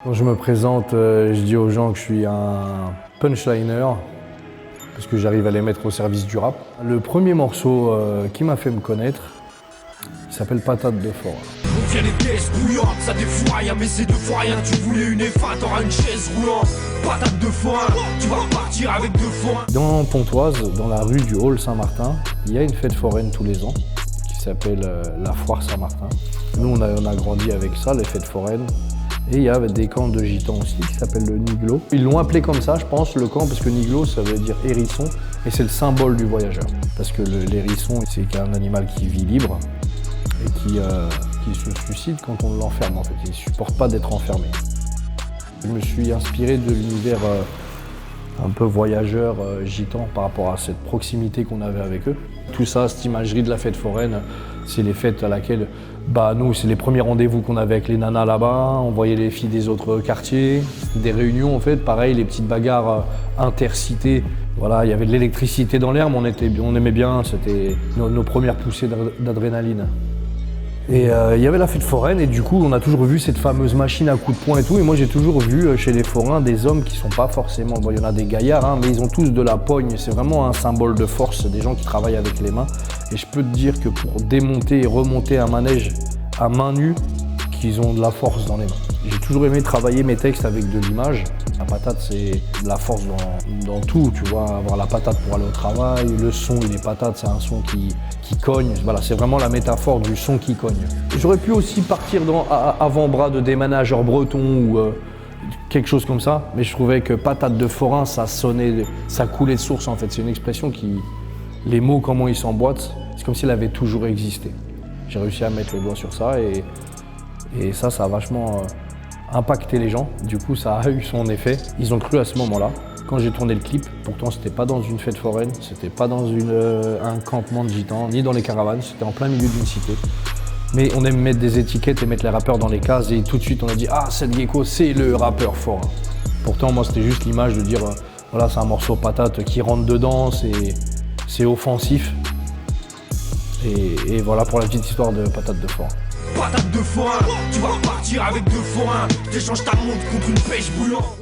Quand je me présente, je dis aux gens que je suis un punchliner, parce que j'arrive à les mettre au service du rap. Le premier morceau qui m'a fait me connaître, il s'appelle Patate de forain. On vient les caisses bouillantes, ça défoue rien, mais c'est deux fois rien. Tu voulais une F1, t'auras une chaise roulante. Patate de forain, tu vas partir avec deux forains. Dans Pontoise, dans la rue du Hall Saint-Martin, il y a une fête foraine tous les ans qui s'appelle la Foire Saint-Martin. Nous, on a grandi avec ça, les fêtes foraines. Et il y a des camps de gitans aussi qui s'appellent le Niglo. Ils l'ont appelé comme ça, je pense, le camp, parce que Niglo, ça veut dire hérisson, et c'est le symbole du voyageur. Parce que l'hérisson, c'est un animal qui vit libre et qui se suicide quand on l'enferme, en fait. Il ne supporte pas d'être enfermé. Je me suis inspiré de l'univers un peu voyageur, gitan, par rapport à cette proximité qu'on avait avec eux. Tout ça, cette imagerie de la fête foraine, c'est les fêtes à laquelle, nous, c'est les premiers rendez-vous qu'on avait avec les nanas là-bas, on voyait les filles des autres quartiers, des réunions en fait, pareil, les petites bagarres intercités. Voilà, il y avait de l'électricité dans l'air, mais on aimait bien, c'était nos premières poussées d'adrénaline. Et il y avait la fête foraine et du coup on a toujours vu cette fameuse machine à coups de poing et tout, et moi j'ai toujours vu chez les forains des hommes qui sont pas forcément, il y en a des gaillards, mais ils ont tous de la pogne, c'est vraiment un symbole de force, des gens qui travaillent avec les mains. Et je peux te dire que pour démonter et remonter un manège à main nue, qu'ils ont de la force dans les mains. J'ai toujours aimé travailler mes textes avec de l'image. La patate, c'est de la force dans tout, tu vois, avoir la patate pour aller au travail, le son, il est patate, c'est un son qui cogne. Voilà, c'est vraiment la métaphore du son qui cogne. J'aurais pu aussi partir dans avant-bras de déménageurs bretons ou quelque chose comme ça, mais je trouvais que patate de forain, ça sonnait, ça coulait de source en fait. C'est une expression qui, les mots, comment ils s'emboîtent, c'est comme s'il avait toujours existé. J'ai réussi à mettre le doigt sur ça et ça a vachement impacté les gens. Du coup, ça a eu son effet. Ils ont cru à ce moment-là. Quand j'ai tourné le clip, pourtant c'était pas dans une fête foraine, c'était pas dans un campement de gitans, ni dans les caravanes, c'était en plein milieu d'une cité. Mais on aime mettre des étiquettes et mettre les rappeurs dans les cases et tout de suite on a dit « Ah, Seth Gecko, c'est le rappeur forain ». Pourtant, moi, c'était juste l'image de dire voilà, c'est un morceau patate qui rentre dedans, c'est offensif. Et voilà pour la petite histoire de patate de forain. Patate de forain, tu vas partir avec deux forains. T'échanges ta montre contre une pêche bouillante.